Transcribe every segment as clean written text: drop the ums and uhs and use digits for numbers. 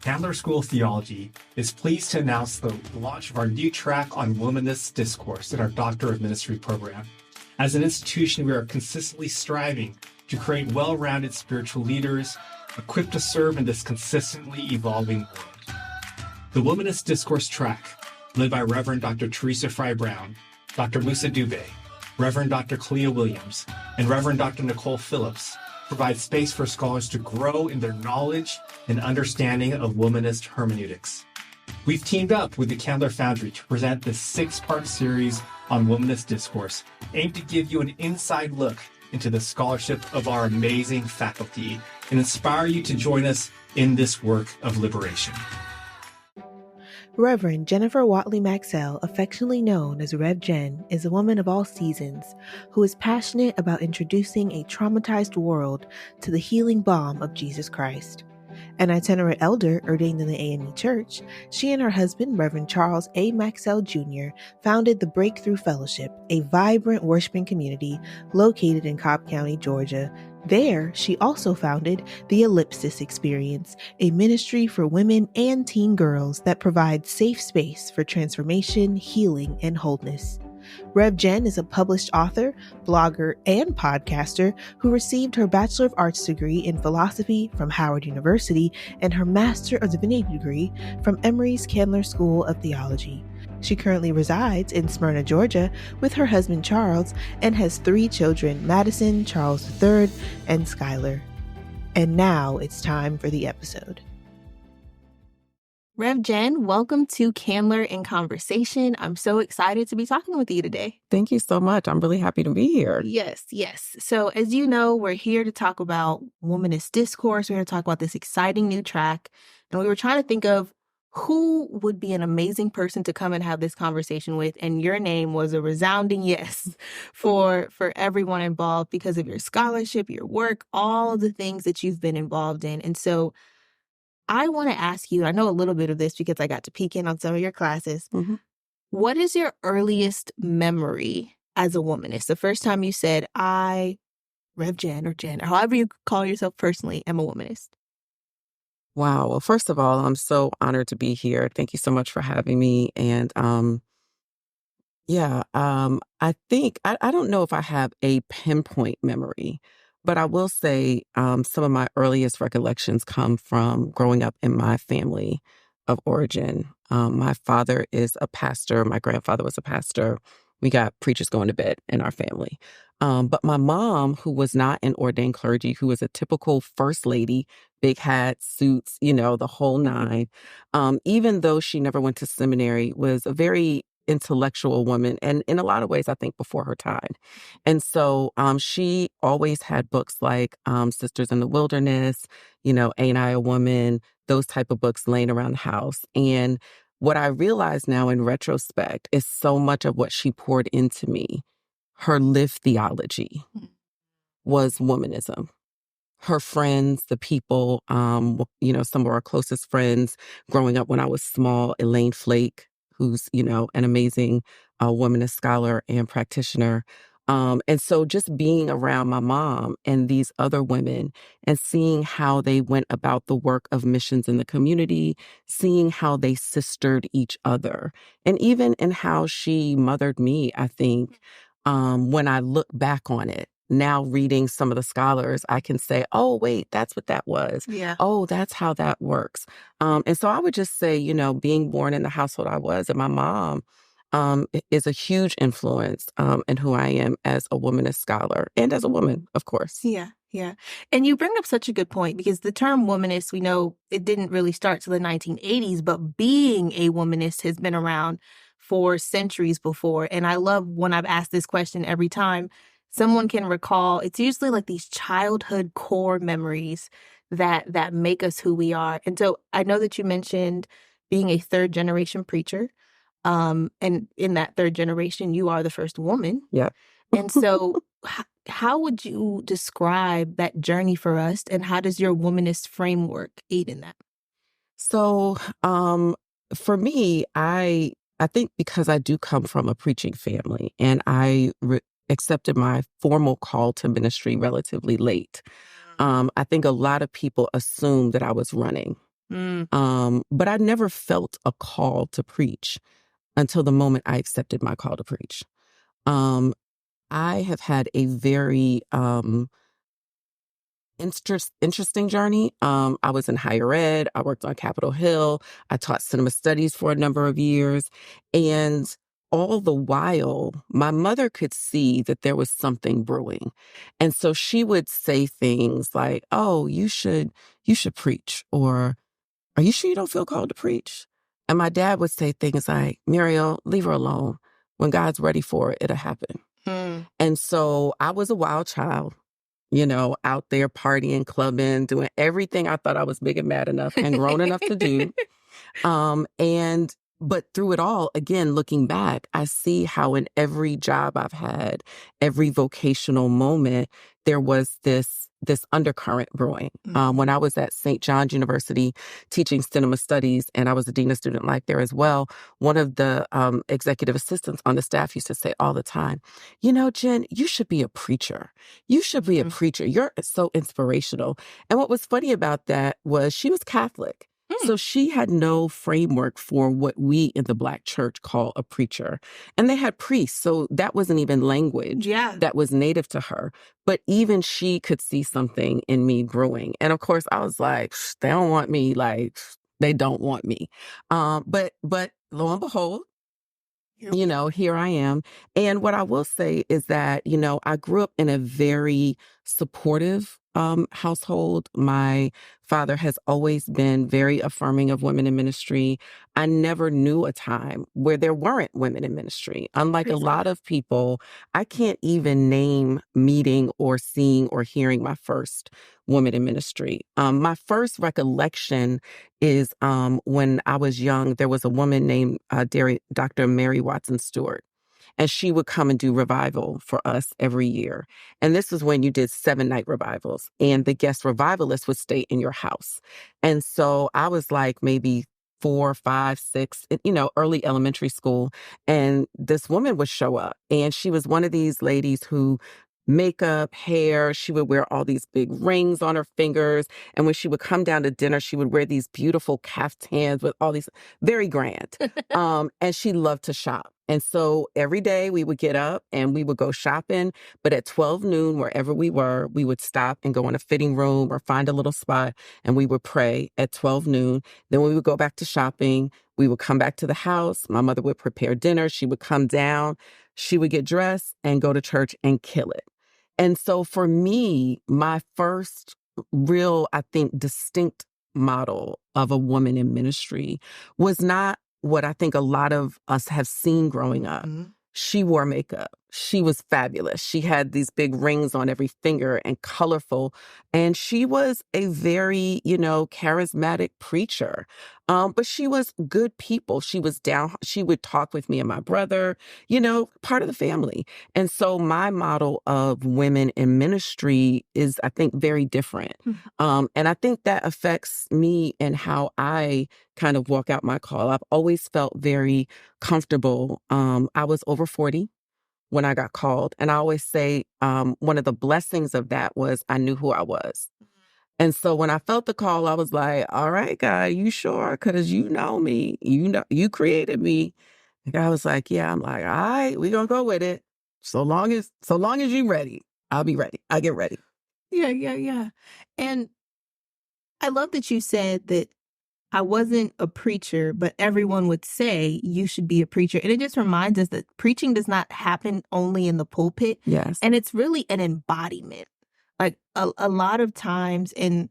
Candler School of Theology is pleased to announce the launch of our new track on Womanist Discourse in our Doctor of Ministry program. As an institution, we are consistently striving to create well-rounded spiritual leaders equipped to serve in this consistently evolving world. The Womanist Discourse track, led by Reverend Dr. Teresa Fry Brown, Dr. Musa Dube, Reverend Dr. Clea Williams, and Reverend Dr. Nicole Phillips, provides space for scholars to grow in their knowledge and understanding of womanist hermeneutics. We've teamed up with the Candler Foundry to present this 6-part series on womanist discourse, aimed to give you an inside look into the scholarship of our amazing faculty and inspire you to join us in this work of liberation. Reverend Jennifer Watley Maxell, affectionately known as Rev Jen, is a woman of all seasons who is passionate about introducing a traumatized world to the healing balm of Jesus Christ. An itinerant elder ordained in the AME Church, she and her husband, Reverend Charles A. Maxell Jr., founded the Breakthrough Fellowship, a vibrant worshiping community located in Cobb County, Georgia. There, she also founded the Ellipsis Experience, a ministry for women and teen girls that provides safe space for transformation, healing, and wholeness. Rev Jen is a published author, blogger, and podcaster who received her Bachelor of Arts degree in philosophy from Howard University and her Master of Divinity degree from Emory's Candler School of Theology. She currently resides in Smyrna, Georgia, with her husband Charles and has 3 children, Madison, Charles III, and Skylar. And now it's time for the episode. Rev Jen, welcome to Candler in Conversation. I'm so excited to be talking with you today. Thank you so much. I'm really happy to be here. Yes. So as you know, we're here to talk about Womanist Discourse. We're going to talk about this exciting new track. And we were trying to think of who would be an amazing person to come and have this conversation with. And your name was a resounding yes for everyone involved because of your scholarship, your work, all the things that you've been involved in. And so I want to ask you, I know a little bit of this because I got to peek in on some of your classes. Mm-hmm. What is your earliest memory as a womanist? The first time you said, I, Rev Jen or however you call yourself personally, am a womanist. Wow. Well, first of all, I'm so honored to be here. Thank you so much for having me. And I think, I don't know if I have a pinpoint memory, but I will say some of my earliest recollections come from growing up in my family of origin. My father is a pastor. My grandfather was a pastor. We got preachers going to bed in our family. But my mom, who was not an ordained clergy, who was a typical first lady, big hats, suits, the whole nine, even though she never went to seminary, was a very intellectual woman, and in a lot of ways, I think before her time. And so she always had books like Sisters in the Wilderness, Ain't I a Woman, those type of books laying around the house. And what I realize now in retrospect is so much of what she poured into me, her lived theology, was womanism. Her friends, the people, some of our closest friends growing up when I was small, Elaine Flake, who's, an amazing womanist scholar and practitioner. And so just being around my mom and these other women and seeing how they went about the work of missions in the community, seeing how they sistered each other, and even in how she mothered me, I think, when I look back on it. Now reading some of the scholars, I can say, oh, wait, that's what that was. Yeah. Oh, that's how that works. And so I would just say, being born in the household I was, and my mom is a huge influence in who I am as a womanist scholar and as a woman, of course. Yeah. And you bring up such a good point because the term womanist, we know it didn't really start till the 1980s, but being a womanist has been around for centuries before. And I love when I've asked this question every time someone can recall, it's usually like these childhood core memories that make us who we are. And so I know that you mentioned being a 3rd generation preacher. And in that 3rd generation, you are the first woman. Yeah. And so how would you describe that journey for us? And how does your womanist framework aid in that? So for me, I think because I do come from a preaching family and I accepted my formal call to ministry relatively late. I think a lot of people assumed that I was running But I never felt a call to preach until the moment I accepted my call to preach. I have had a very interesting journey. I was in higher ed. I worked on Capitol Hill. I taught cinema studies for a number of years. And all the while, my mother could see that there was something brewing. And so she would say things like, oh, you should preach, or are you sure you don't feel called to preach? And my dad would say things like, Muriel, leave her alone. When God's ready for it, it'll happen. And so I was a wild child, out there partying, clubbing, doing everything I thought I was big and mad enough and grown enough to do. But through it all, again, looking back, I see how in every job I've had, every vocational moment, there was this undercurrent brewing. When I was at St. John's University teaching cinema studies, and I was a dean of student life there as well, one of the executive assistants on the staff used to say all the time, Jen, you should be a preacher. You should be a preacher. You're so inspirational. And what was funny about that was she was Catholic. So she had no framework for what we in the Black church call a preacher. And they had priests, so that wasn't even language that was native to her. But even she could see something in me brewing. And of course, I was like, they don't want me, they don't want me. But lo and behold, here I am. And what I will say is that, I grew up in a very supportive household. My father has always been very affirming of women in ministry. I never knew a time where there weren't women in ministry. Unlike a lot of people, I can't even name meeting or seeing or hearing my first woman in ministry. My first recollection is when I was young, there was a woman named Dr. Mary Watson Stewart. And she would come and do revival for us every year. And this was when you did 7-night revivals. And the guest revivalist would stay in your house. And so I was like maybe 4, 5, 6, early elementary school. And this woman would show up. And she was one of these ladies who makeup, hair. She would wear all these big rings on her fingers. And when she would come down to dinner, she would wear these beautiful caftans with all these, very grand. And she loved to shop. And so every day we would get up and we would go shopping. But at 12 noon, wherever we were, we would stop and go in a fitting room or find a little spot. And we would pray at 12 noon. Then we would go back to shopping. We would come back to the house. My mother would prepare dinner. She would come down. She would get dressed and go to church and kill it. And so for me, my first real, I think, distinct model of a woman in ministry was not what I think a lot of us have seen growing up. She wore makeup. She was fabulous. She had these big rings on every finger and colorful. And she was a very, charismatic preacher. But she was good people. She was down. She would talk with me and my brother, part of the family. And so my model of women in ministry is, I think, very different. And I think that affects me and how I kind of walk out my call. I've always felt very comfortable. I was over 40 when I got called. And I always say one of the blessings of that was I knew who I was. And so when I felt the call, I was like, all right, God, you sure? Because you know me. You created me. And God was like, yeah. I'm like, all right, we're going to go with it. So long as you're ready, I'll be ready. I'll get ready. Yeah. And I love that you said that I wasn't a preacher, but everyone would say you should be a preacher. And it just reminds us that preaching does not happen only in the pulpit. Yes. And it's really an embodiment. Like a lot of times, and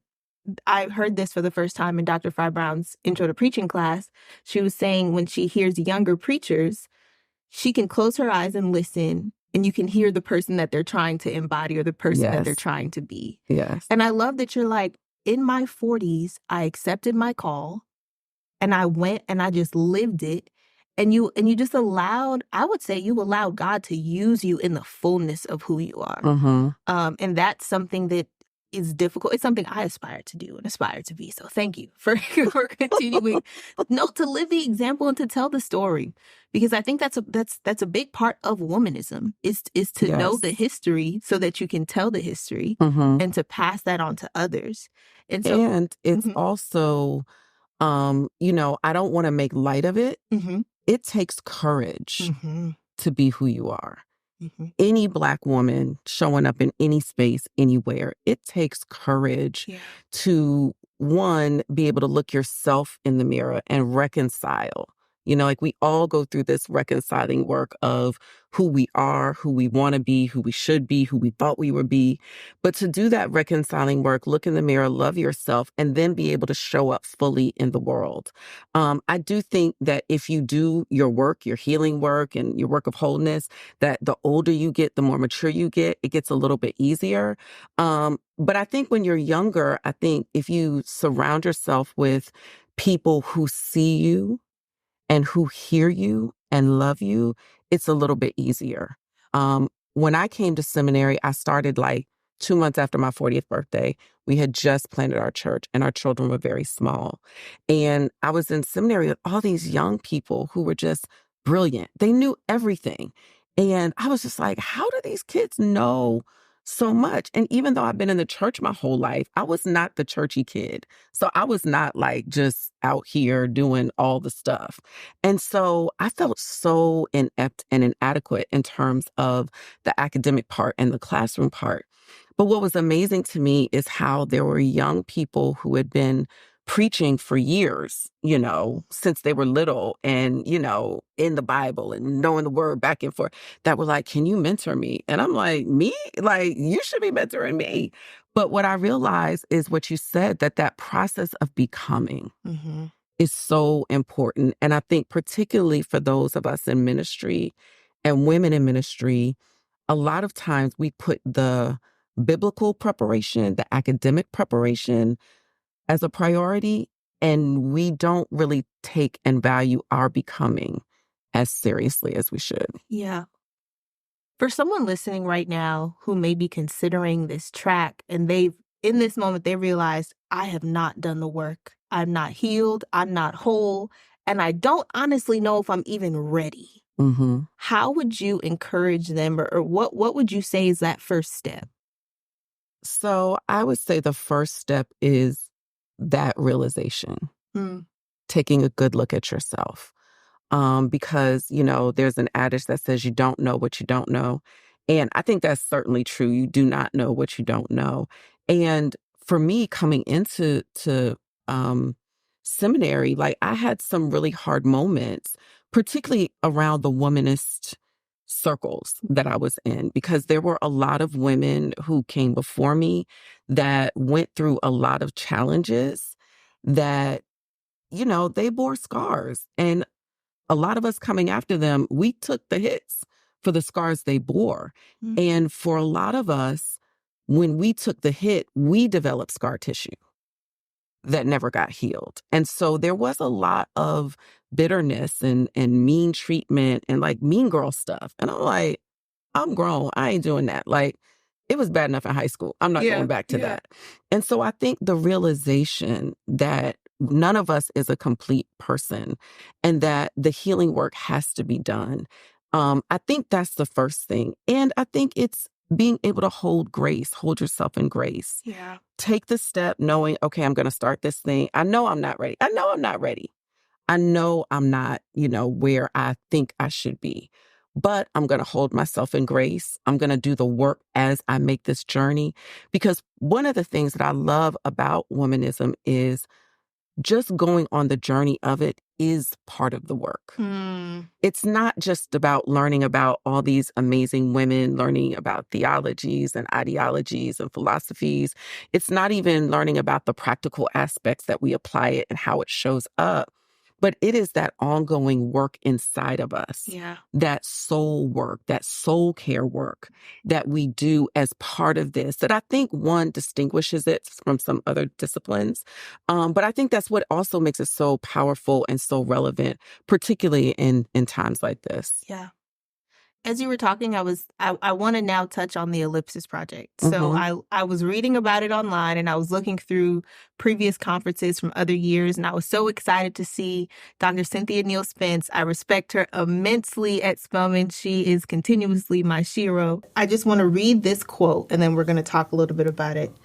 I heard this for the first time in Dr. Fry Brown's Intro to Preaching class. She was saying when she hears younger preachers, she can close her eyes and listen, and you can hear the person that they're trying to embody or the person that they're trying to be. Yes. And I love that you're like, in my 40s, I accepted my call and I went and I just lived it. And you just allowed, I would say you allowed God to use you in the fullness of who you are. And that's something that is difficult. It's something I aspire to do and aspire to be. So thank you for continuing to live the example and to tell the story. Because I think that's a big part of womanism is to know the history so that you can tell the history and to pass that on to others. And so, and it's also I don't want to make light of it. Mm-hmm. It takes courage Mm-hmm. to be who you are. Mm-hmm. Any Black woman showing up in any space, anywhere, it takes courage to, one, be able to look yourself in the mirror and reconcile. Like we all go through this reconciling work of who we are, who we want to be, who we should be, who we thought we would be. But to do that reconciling work, look in the mirror, love yourself, and then be able to show up fully in the world. I do think that if you do your work, your healing work and your work of wholeness, that the older you get, the more mature you get, it gets a little bit easier. But I think when you're younger, I think if you surround yourself with people who see you and who hear you and love you, it's a little bit easier. When I came to seminary, I started like 2 months after my 40th birthday. We had just planted our church and our children were very small. And I was in seminary with all these young people who were just brilliant. They knew everything. And I was just like, how do these kids know so much? And even though I've been in the church my whole life, I was not the churchy kid. So I was not like just out here doing all the stuff. And so I felt so inept and inadequate in terms of the academic part and the classroom part. But what was amazing to me is how there were young people who had been preaching for years, since they were little and, in the Bible and knowing the word back and forth, that were like, can you mentor me? And I'm like, me? Like, you should be mentoring me. But what I realized is what you said, that process of becoming is so important. And I think particularly for those of us in ministry and women in ministry, a lot of times we put the biblical preparation, the academic preparation as a priority, and we don't really take and value our becoming as seriously as we should. Yeah. For someone listening right now who may be considering this track and in this moment, they realize, I have not done the work. I'm not healed. I'm not whole. And I don't honestly know if I'm even ready. Mm-hmm. How would you encourage them or what would you say is that first step? So I would say the first step is that realization, taking a good look at yourself. Because, there's an adage that says you don't know what you don't know. And I think that's certainly true. You do not know what you don't know. And for me, coming into seminary, like I had some really hard moments, particularly around the womanist circles that I was in, because there were a lot of women who came before me that went through a lot of challenges that, they bore scars. And a lot of us coming after them, we took the hits for the scars they bore. And for a lot of us, when we took the hit, we developed scar tissue that never got healed. And so there was a lot of bitterness and mean treatment and like mean girl stuff. And I'm like, I'm grown. I ain't doing that. Like, it was bad enough in high school. I'm not going back to that. And so I think the realization that none of us is a complete person and that the healing work has to be done. I think that's the first thing. And I think it's being able to hold yourself in grace. Yeah. Take the step knowing, okay, I'm going to start this thing. I know I'm not ready. I know I'm not, where I think I should be. But I'm going to hold myself in grace. I'm going to do the work as I make this journey. Because one of the things that I love about womanism is just going on the journey of it is part of the work. It's not just about learning about all these amazing women, learning about theologies and ideologies and philosophies. It's not even learning about the practical aspects that we apply it and how it shows up. But it is that ongoing work inside of us, that soul work, that soul care work that we do as part of this, that I think, one, distinguishes it from some other disciplines. But I think that's what also makes it so powerful and so relevant, particularly in times like this. Yeah. As you were talking, I want to now touch on the Ellipsis Project. So I was reading about it online and I was looking through previous conferences from other years, and I was so excited to see Dr. Cynthia Neal Spence. I respect her immensely at Spelman. She is continuously my shero. I just want to read this quote and then we're going to talk a little bit about it.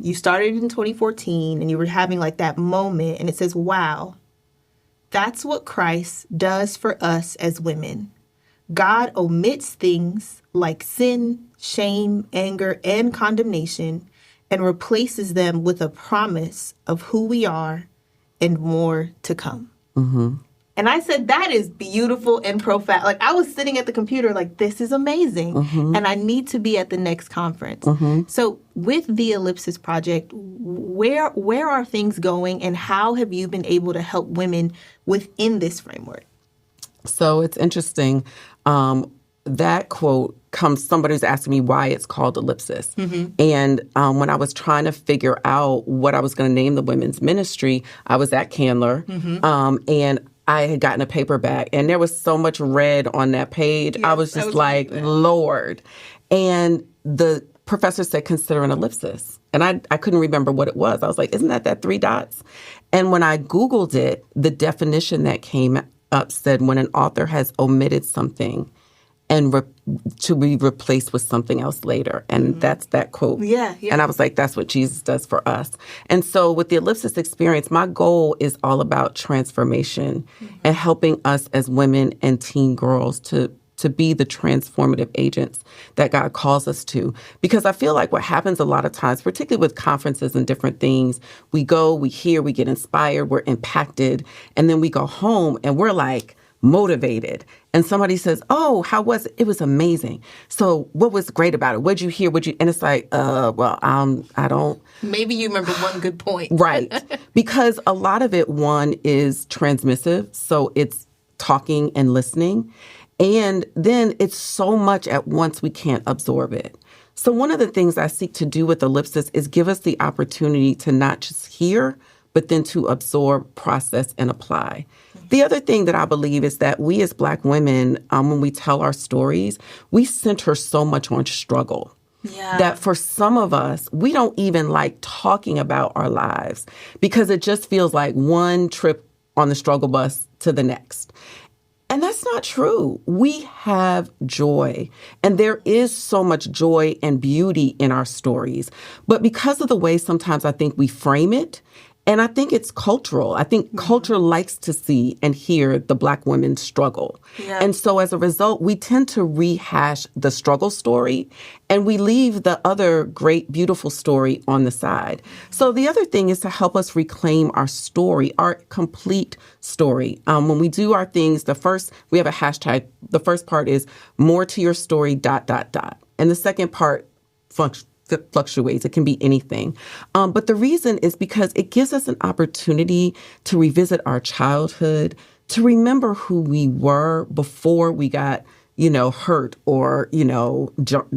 you started in 2014 and you were having like that moment, and it says, wow, that's what Christ does for us as women. God omits things like sin, shame, anger, and condemnation and replaces them with a promise of who we are and more to come. Mm-hmm. And I said, that is beautiful and profound. Like, I was sitting at the computer like, this is amazing. Mm-hmm. And I need to be at the next conference. Mm-hmm. So with the Ellipsis Project, where are things going, and how have you been able to help women within this framework? So it's interesting. That quote comes, somebody's asking me why it's called Ellipsis. Mm-hmm. And when I was trying to figure out what I was going to name the women's ministry, I was at Candler. Mm-hmm. And I had gotten a paperback, and there was so much red on that page. Yes, I was just like, Lord. And the professor said, consider an ellipsis. And I couldn't remember what it was. I was like, isn't that 3 dots? And when I Googled it, the definition that came up said when an author has omitted something and to be replaced with something else later. And that's that quote. Yeah. And I was like, that's what Jesus does for us. And so with the Ellipsis Experience, my goal is all about transformation and helping us as women and teen girls to be the transformative agents that God calls us to. Because I feel like what happens a lot of times, particularly with conferences and different things, we go, we hear, we get inspired, we're impacted, and then we go home and we're like, motivated. And somebody says, oh, how was it? It was amazing. So what was great about it? What'd you hear? And it's like, I don't. Maybe you remember one good point. Right. Because a lot of it, one, is transmissive. So it's talking and listening. And then it's so much at once we can't absorb it. So one of the things I seek to do with Ellipsis is give us the opportunity to not just hear, but then to absorb, process, and apply. The other thing that I believe is that we as Black women, when we tell our stories, we center so much on struggle. Yeah. That for some of us, we don't even like talking about our lives because it just feels like one trip on the struggle bus to the next. And that's not true. We have joy, and there is so much joy and beauty in our stories. But because of the way sometimes I think we frame it, and I think it's cultural. I think culture likes to see and hear the Black women struggle. Yeah. And so as a result, we tend to rehash the struggle story and we leave the other great, beautiful story on the side. So the other thing is to help us reclaim our story, our complete story. When we do our things, we have a hashtag. The first part is more to your story, ... And the second part fluctuates. It can be anything. But the reason is because it gives us an opportunity to revisit our childhood, to remember who we were before we got, hurt or,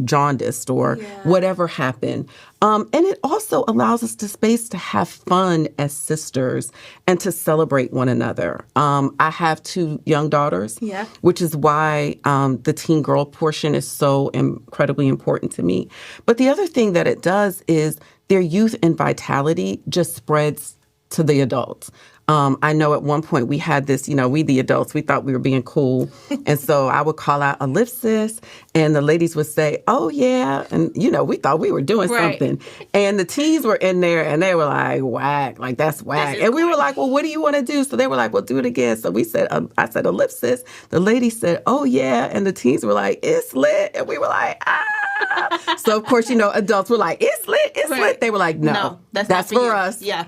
jaundiced or whatever happened. And it also allows us the space to have fun as sisters and to celebrate one another. I have 2 young daughters, which is why the teen girl portion is so incredibly important to me. But the other thing that it does is their youth and vitality just spreads to the adults. I know at one point we had this, we the adults, we thought we were being cool. And so I would call out Ellipsis and the ladies would say, oh, yeah. And, we thought we were doing something. And the teens were in there and they were like, whack, like that's whack. And we were like, well, what do you want to do? So they were like, well, do it again. So we said, I said Ellipsis. The lady said, oh, yeah. And the teens were like, it's lit. And we were like, ah. So, of course, adults were like, it's lit, it's lit. They were like, no that's for us. Yeah.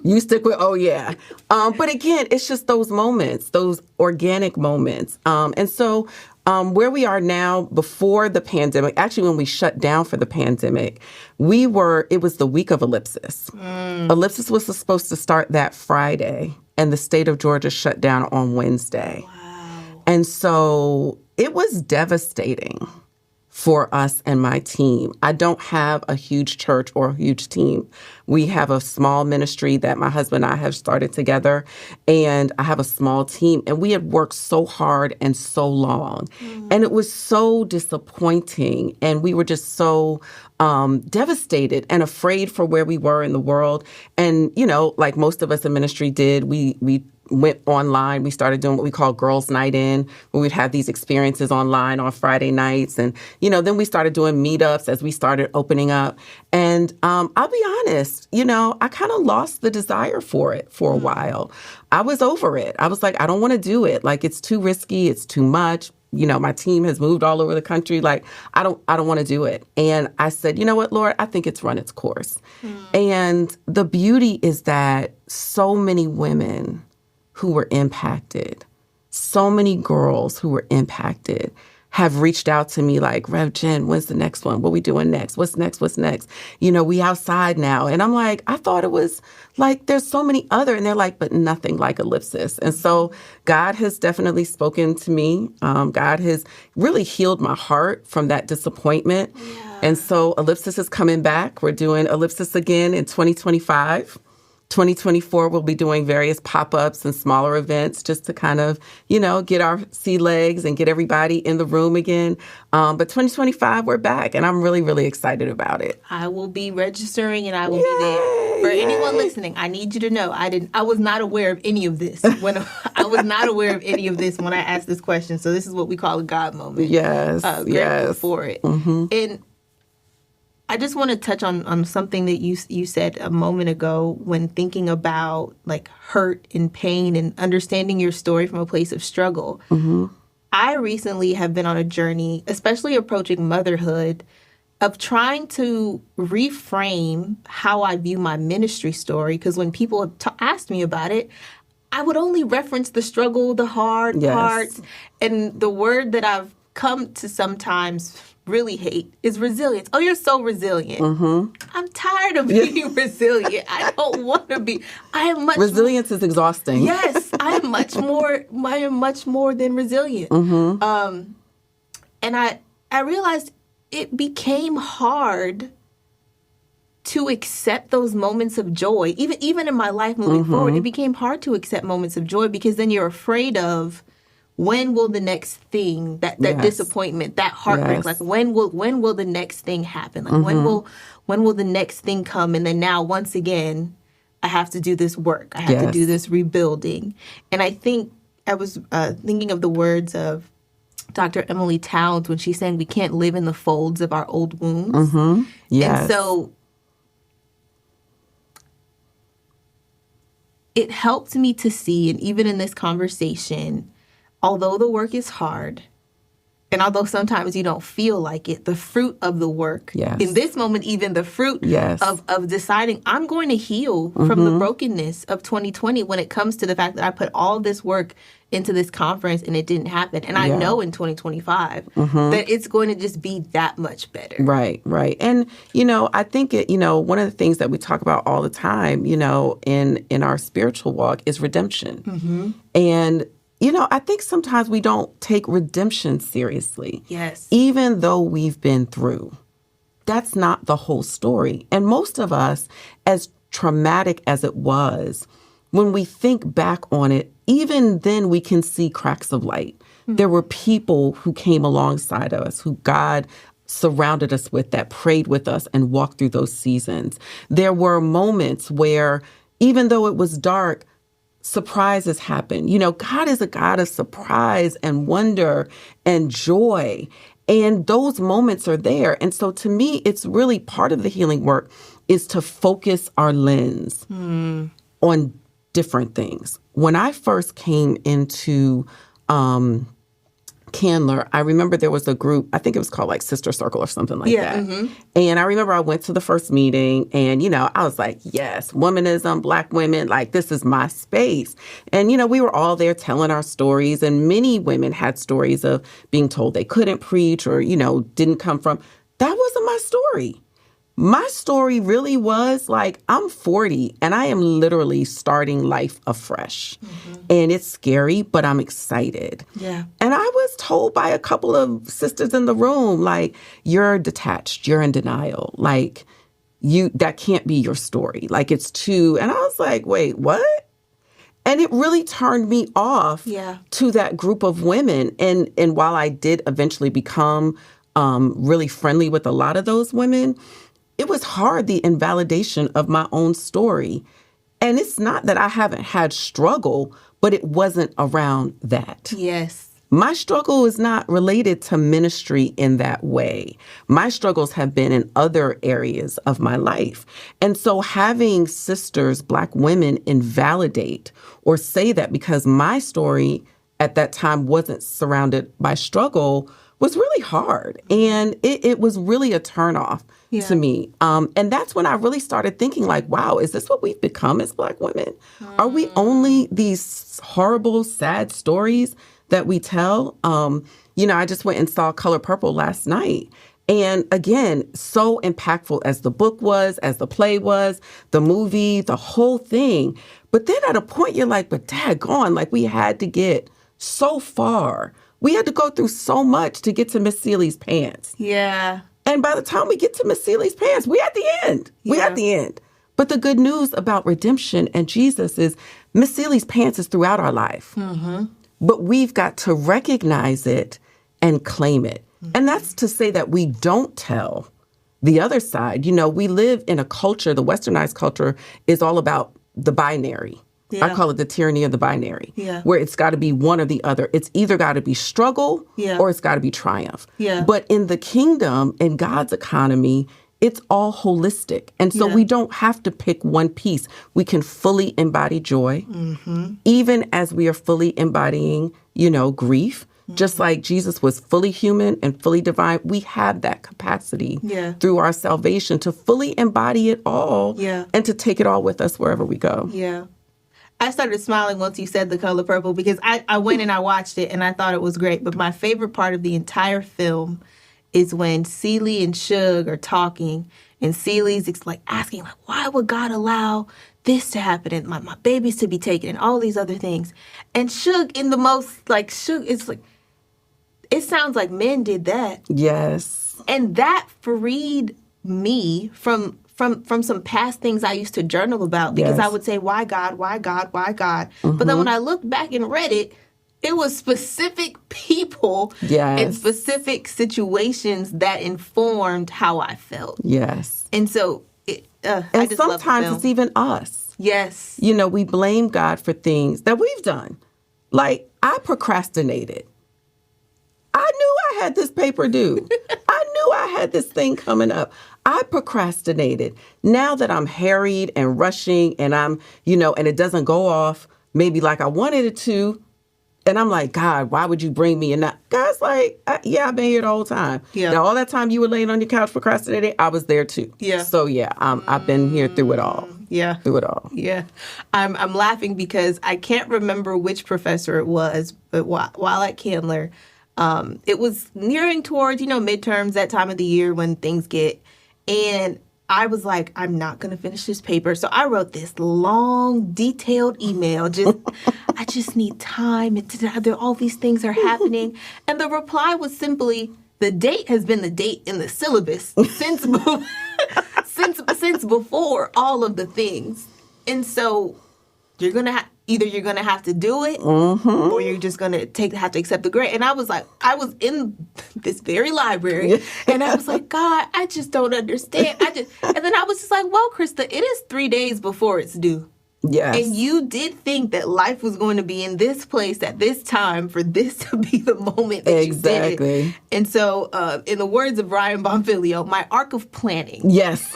You stick with, oh, yeah. But again, it's just those moments, those organic moments. And so where we are now before the pandemic, actually when we shut down for the pandemic, it was the week of Ellipsis. Ellipsis was supposed to start that Friday, and the state of Georgia shut down on Wednesday. Wow. And so it was devastating for us and my team. I don't have a huge church or a huge team. We have a small ministry that my husband and I have started together, and I have a small team. And we had worked so hard and so long. And it was so disappointing. And we were just so devastated and afraid for where we were in the world. And, like most of us in ministry did, we went online. We started doing what we call Girls Night In, where we'd have these experiences online on Friday nights. And, then we started doing meetups as we started opening up. And I'll be honest, I kind of lost the desire for it for a while. I was over it. I was like, I don't want to do it. Like, it's too risky. It's too much. My team has moved all over the country. Like, I don't want to do it. And I said, you know what, Lord, I think it's run its course. And the beauty is that so many women who were impacted, so many girls who were impacted have reached out to me like, Rev Jen, when's the next one? What we doing next? What's next? What's next? We outside now. And I'm like, I thought it was like, there's so many other, and they're like, but nothing like Ellipsis. And so God has definitely spoken to me. God has really healed my heart from that disappointment. Yeah. And so Ellipsis is coming back. We're doing Ellipsis again in 2025. 2024, we'll be doing various pop-ups and smaller events just to kind of, get our sea legs and get everybody in the room again. But 2025, we're back, and I'm really, really excited about it. I will be registering, and I will be there. For anyone listening, I need you to know I was not aware of any of this when I asked this question. So this is what we call a God moment. Yes, grateful for it. Mm-hmm. And I just want to touch on something that you said a moment ago when thinking about like hurt and pain and understanding your story from a place of struggle. Mm-hmm. I recently have been on a journey, especially approaching motherhood, of trying to reframe how I view my ministry story. Because when people have asked me about it, I would only reference the struggle, the hard parts. And the word that I've come to sometimes really hate is resilience. Oh, you're so resilient. Mm-hmm. I'm tired of being resilient. I don't want to be. Resilience is exhausting. Yes, I am much more than resilient. Mm-hmm. And I realized it became hard to accept those moments of joy. Even in my life moving forward, it became hard to accept moments of joy because then you're afraid of, when will the next thing, that disappointment, that heartbreak, like when will the next thing happen? Like when will the next thing come? And then now once again, I have to do this work. I have to do this rebuilding. And I think I was thinking of the words of Dr. Emily Towns when she's saying we can't live in the folds of our old wounds. Mm-hmm. Yes. And so it helped me to see, and even in this conversation, although the work is hard, and although sometimes you don't feel like it, the fruit of the work, in this moment, even the fruit of deciding I'm going to heal from the brokenness of 2020 when it comes to the fact that I put all this work into this conference and it didn't happen. And I know in 2025 that it's going to just be that much better. Right. And, I think, one of the things that we talk about all the time, in our spiritual walk is redemption. Mm-hmm. And I think sometimes we don't take redemption seriously. Yes. Even though we've been through. That's not the whole story. And most of us, as traumatic as it was, when we think back on it, even then we can see cracks of light. Mm-hmm. There were people who came alongside us, who God surrounded us with, that prayed with us and walked through those seasons. There were moments where, even though it was dark, surprises happen. God is a God of surprise and wonder and joy. And those moments are there. And so to me, it's really part of the healing work is to focus our lens on different things. When I first came into Candler, I remember there was a group, I think it was called like Sister Circle or something like that. Mm-hmm. And I remember I went to the first meeting and, I was like, yes, womanism, Black women, like this is my space. And, we were all there telling our stories, and many women had stories of being told they couldn't preach or, didn't come from. That wasn't my story. My story really was like, I'm 40 and I am literally starting life afresh. Mm-hmm. And it's scary, but I'm excited. Yeah. And I was told by a couple of sisters in the room, like, you're detached, you're in denial. Like, that can't be your story. Like, it's too, and I was like, wait, what? And it really turned me off to that group of women. And while I did eventually become really friendly with a lot of those women, it was hard, the invalidation of my own story. And it's not that I haven't had struggle, but it wasn't around that. Yes. My struggle is not related to ministry in that way. My struggles have been in other areas of my life. And so having sisters, Black women, invalidate or say that because my story at that time wasn't surrounded by struggle was really hard. And it was really a turnoff to me. And that's when I really started thinking like, wow, is this what we've become as Black women? Are we only these horrible, sad stories that we tell? I just went and saw Color Purple last night. And again, so impactful as the book was, as the play was, the movie, the whole thing. But then at a point you're like, but daggone, like we had to get so far. We had to go through so much to get to Miss Seeley's pants. Yeah. And by the time we get to Miss Seeley's pants, we at the end. Yeah. We at the end. But the good news about redemption and Jesus is Miss Seeley's pants is throughout our life. Mm-hmm. But we've got to recognize it and claim it. Mm-hmm. And that's to say that we don't tell the other side. We live in a culture, the westernized culture is all about the binary. Yeah. I call it the tyranny of the binary, where it's got to be one or the other. It's either got to be struggle or it's got to be triumph. Yeah. But in the kingdom, in God's economy, it's all holistic. And so we don't have to pick one piece. We can fully embody joy, even as we are fully embodying, grief. Just like Jesus was fully human and fully divine, we have that capacity through our salvation to fully embody it all and to take it all with us wherever we go. Yeah. I started smiling once you said The Color Purple because I went and I watched it and I thought it was great. But my favorite part of the entire film is when Celie and Suge are talking and Celie's like asking, like, why would God allow this to happen and my babies to be taken and all these other things? And Suge in the most, like, Suge is like, it sounds like men did that. Yes. And that freed me from some past things I used to journal about because I would say, why God, why God, why God? Mm-hmm. But then when I looked back and read it, it was specific people and specific situations that informed how I felt. Yes. And so, I just sometimes it's even us. Yes. We blame God for things that we've done. Like, I procrastinated. I knew I had this paper due. I knew I had this thing coming up. I procrastinated. Now that I'm harried and rushing and I'm, and it doesn't go off maybe like I wanted it to. And I'm like, God, why would you bring me? And God's like, I've been here the whole time. Yeah. Now, all that time you were laying on your couch procrastinating, I was there too. Yeah. So I've been here through it all. Yeah. Through it all. Yeah. I'm laughing because I can't remember which professor it was, but while at Candler, it was nearing towards, midterms, that time of the year when things get, and I was like, I'm not going to finish this paper. So I wrote this long, detailed email. I just need time. All these things are happening. And the reply was simply, the date has been the date in the syllabus since before all of the things. And so you're going to either you're going to have to do it or you're just going to have to accept the grade. And I was like, I was in this very library and I was like, God, I just don't understand. And then I was just like, well, Krista, it is 3 days before it's due. Yes. And you did think that life was going to be in this place at this time for this to be the moment that you did it. And so, in the words of Ryan Bonfiglio, my arc of planning. Yes.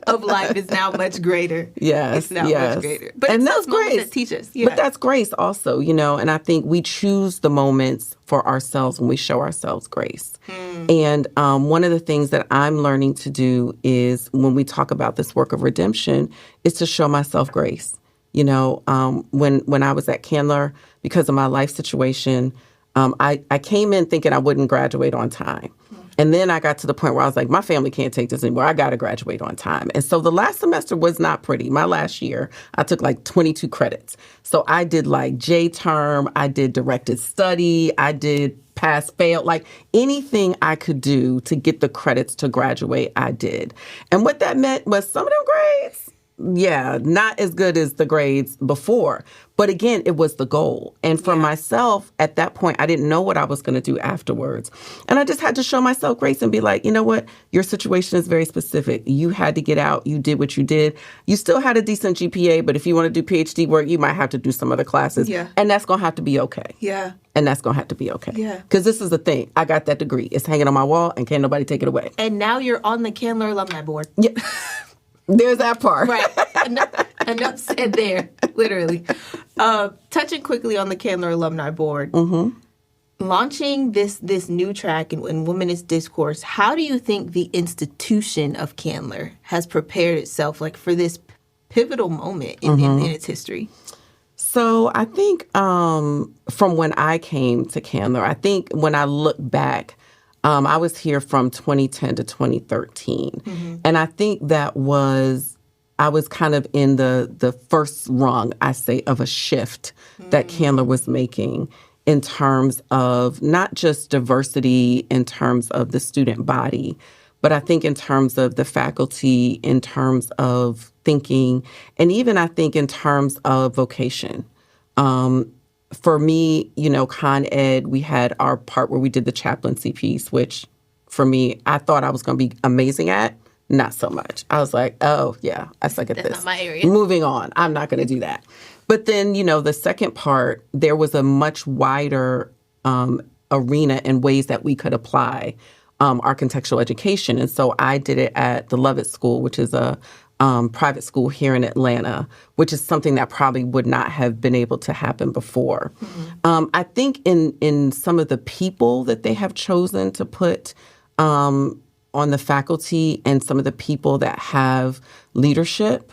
of life is now much greater. Yes. It's now much greater. But and it's that's those moments grace. that teach us. But that's grace also, and I think we choose the moments for ourselves when we show ourselves grace. And one of the things that I'm learning to do is when we talk about this work of redemption is to show myself grace. When I was at Candler, because of my life situation, I came in thinking I wouldn't graduate on time. And then I got to the point where I was like, my family can't take this anymore. I got to graduate on time. And so the last semester was not pretty. My last year, I took like 22 credits. So I did like J-term, I did directed study, I did pass, fail, like anything I could do to get the credits to graduate, I did. And what that meant was some of them grades, not as good as the grades before. But again, it was the goal. And for myself, at that point, I didn't know what I was going to do afterwards. And I just had to show myself grace and be like, you know what? Your situation is very specific. You had to get out. You did what you did. You still had a decent GPA, but if you want to do PhD work, you might have to do some other classes. Yeah. And that's going to have to be okay. Yeah. And that's going to have to be okay. Yeah. Because this is the thing. I got that degree. It's hanging on my wall and can't nobody take it away. And now you're on the Candler Alumni Board. Yeah. There's that part. Right. Enough said there, literally. Touching quickly on the Candler Alumni Board, launching this new track in Womanist Discourse, how do you think the institution of Candler has prepared itself for this pivotal moment in its history? So I think from when I came to Candler, I think when I look back, I was here from 2010 to 2013. And I think I was kind of in the first rung, I say, of a shift that Candler was making in terms of not just diversity in terms of the student body, but I think in terms of the faculty, in terms of thinking, and even I think in terms of vocation. For me, Con Ed, we had our part where we did the chaplaincy piece, which for me, I thought I was going to be amazing at. Not so much. I was like, oh, yeah, I suck at this. That's not my area. Moving on. I'm not going to do that. But then, the second part, there was a much wider arena and ways that we could apply our contextual education. And so I did it at the Lovett School, which is a private school here in Atlanta, which is something that probably would not have been able to happen before. I think in some of the people that they have chosen to put on the faculty and some of the people that have leadership,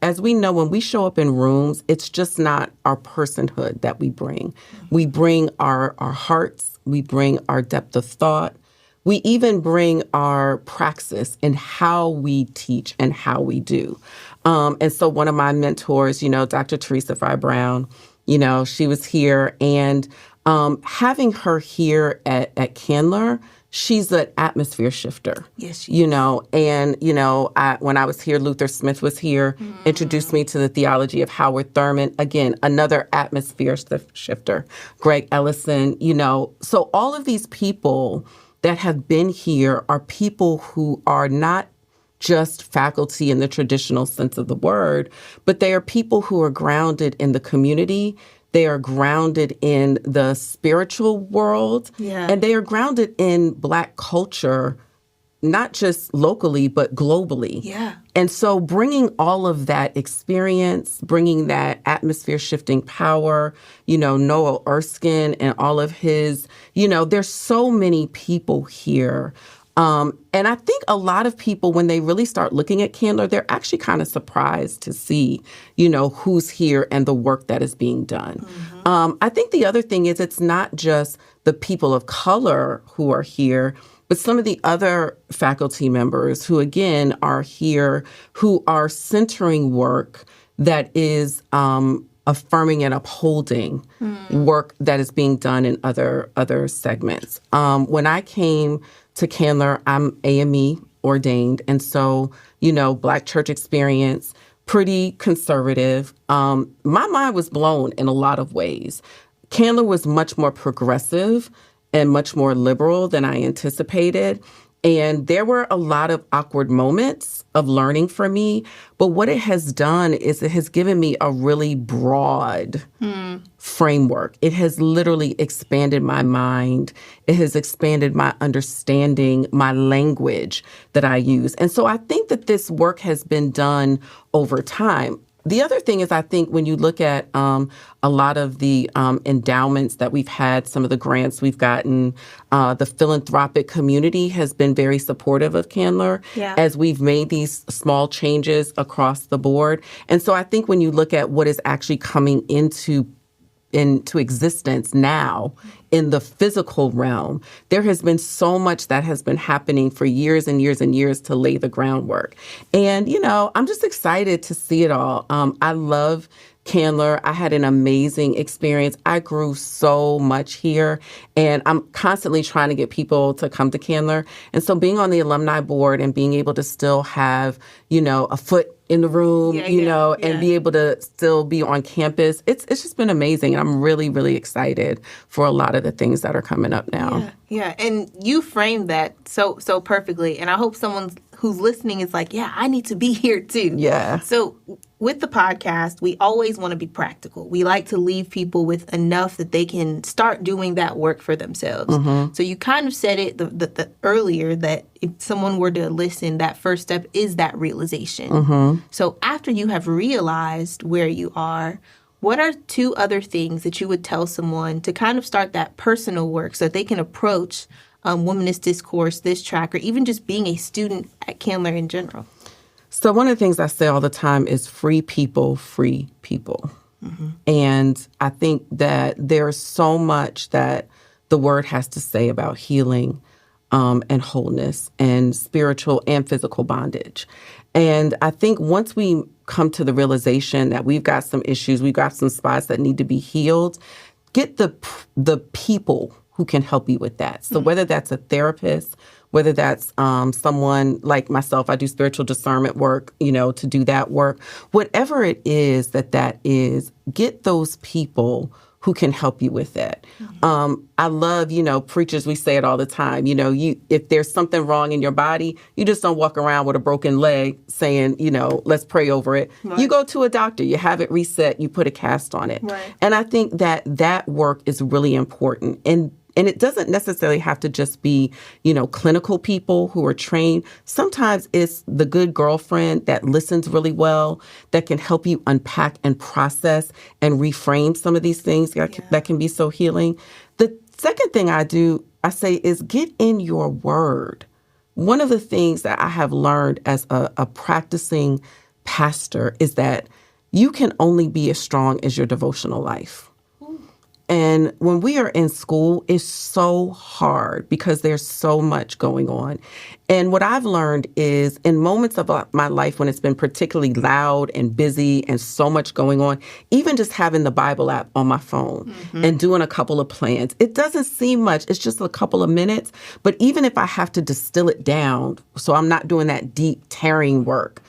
as we know, when we show up in rooms, it's just not our personhood that we bring. We bring our hearts. We bring our depth of thought. We even bring our praxis in how we teach and how we do. And so one of my mentors, Dr. Teresa Fry Brown, she was here. And having her here at Candler, she's an atmosphere shifter. Yes, she is. And, when I was here, Luther Smith was here, introduced me to the theology of Howard Thurman. Again, another atmosphere shifter. Greg Ellison, So all of these people that have been here are people who are not just faculty in the traditional sense of the word, but they are people who are grounded in the community. They are grounded in the spiritual world. Yeah. And they are grounded in Black culture, not just locally, but globally. Yeah. And so bringing all of that experience, bringing that atmosphere shifting power, Noah Erskine and all of his, there's so many people here. And I think a lot of people, when they really start looking at Candler, they're actually kind of surprised to see, who's here and the work that is being done. I think the other thing is it's not just the people of color who are here, but some of the other faculty members who, again, are here, who are centering work that is affirming and upholding work that is being done in other segments. When I came to Candler, I'm AME ordained. And so, Black church experience, pretty conservative. My mind was blown in a lot of ways. Candler was much more progressive and much more liberal than I anticipated. And there were a lot of awkward moments of learning for me. But what it has done is it has given me a really broad framework. It has literally expanded my mind. It has expanded my understanding, my language that I use. And so I think that this work has been done over time. The other thing is, I think when you look at a lot of the endowments that we've had, some of the grants we've gotten, the philanthropic community has been very supportive of Candler as we've made these small changes across the board. And so I think when you look at what is actually coming into existence now in the physical realm, there has been so much that has been happening for years and years and years to lay the groundwork. And, I'm just excited to see it all. I love Candler. I had an amazing experience. I grew so much here, and I'm constantly trying to get people to come to Candler. And so being on the alumni board and being able to still have, a foot in the room, and be able to still be on campus, it's just been amazing. And I'm really, really excited for a lot of the things that are coming up now. Yeah. And you framed that so perfectly. And I hope someone who's listening is like, yeah, I need to be here too. Yeah. So with the podcast, we always want to be practical. We like to leave people with enough that they can start doing that work for themselves. Mm-hmm. So you kind of said it the earlier that if someone were to listen, that first step is that realization. Mm-hmm. So after you have realized where you are, what are 2 other things that you would tell someone to kind of start that personal work so that they can approach Womanist Discourse, this track, or even just being a student at Candler in general? So one of the things I say all the time is free people, free people. Mm-hmm. And I think that there's so much that the word has to say about healing and wholeness and spiritual and physical bondage. And I think once we come to the realization that we've got some issues, we've got some spots that need to be healed, get the people who can help you with that. So whether that's a therapist, whether that's someone like myself, I do spiritual discernment work, to do that work. Whatever it is that is, get those people who can help you with that. Mm-hmm. I love, preachers, we say it all the time, if there's something wrong in your body, you just don't walk around with a broken leg saying, let's pray over it. Right. You go to a doctor, you have it reset, you put a cast on it. Right. And I think that work is really important. And it doesn't necessarily have to just be, clinical people who are trained. Sometimes it's the good girlfriend that listens really well, that can help you unpack and process and reframe some of these things that can be so healing. The second thing I say is get in your word. One of the things that I have learned as a practicing pastor is that you can only be as strong as your devotional life. And when we are in school, it's so hard because there's so much going on. And what I've learned is in moments of my life when it's been particularly loud and busy and so much going on, even just having the Bible app on my phone and doing a couple of plans, it doesn't seem much. It's just a couple of minutes. But even if I have to distill it down, so I'm not doing that deep tearing work,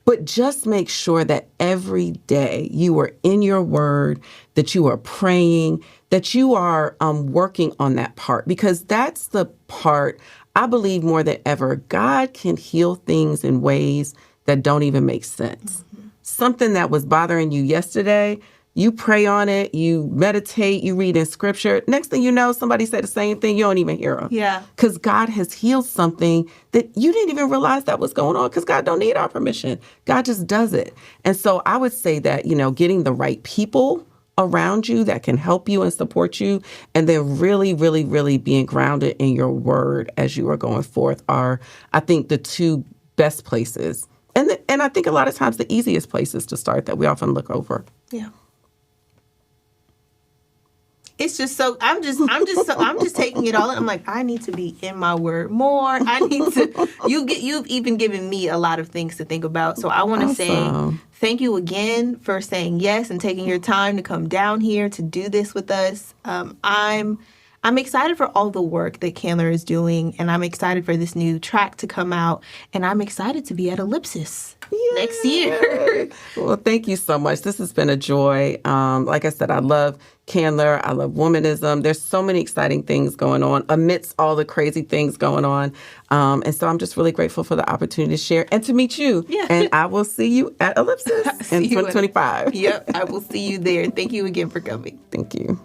but just make sure that every day you are in your word, that you are praying, that you are working on that part, because that's the part I believe more than ever. God can heal things in ways that don't even make sense. Mm-hmm. Something that was bothering you yesterday, you pray on it, you meditate, you read in scripture. Next thing you know, somebody said the same thing. You don't even hear them. Yeah. Because God has healed something that you didn't even realize that was going on, because God don't need our permission. God just does it. And so I would say that, getting the right people around you that can help you and support you, and then really, really, really being grounded in your word as you are going forth are, I think, the 2 best places. And I think a lot of times the easiest places to start that we often look over. Yeah. It's just so I'm just taking it all in. I'm like, I need to be in my word more. I need to. You've even given me a lot of things to think about. So I want to say thank you again for saying yes and taking your time to come down here to do this with us. I'm excited for all the work that Candler is doing, and I'm excited for this new track to come out, and I'm excited to be at Ellipsis next year. Well, thank you so much. This has been a joy. Like I said, I love Candler. I love womanism. There's so many exciting things going on amidst all the crazy things going on. And so I'm just really grateful for the opportunity to share and to meet you. Yeah. And I will see you at Ellipsis in 2025. Yep, I will see you there. Thank you again for coming. Thank you.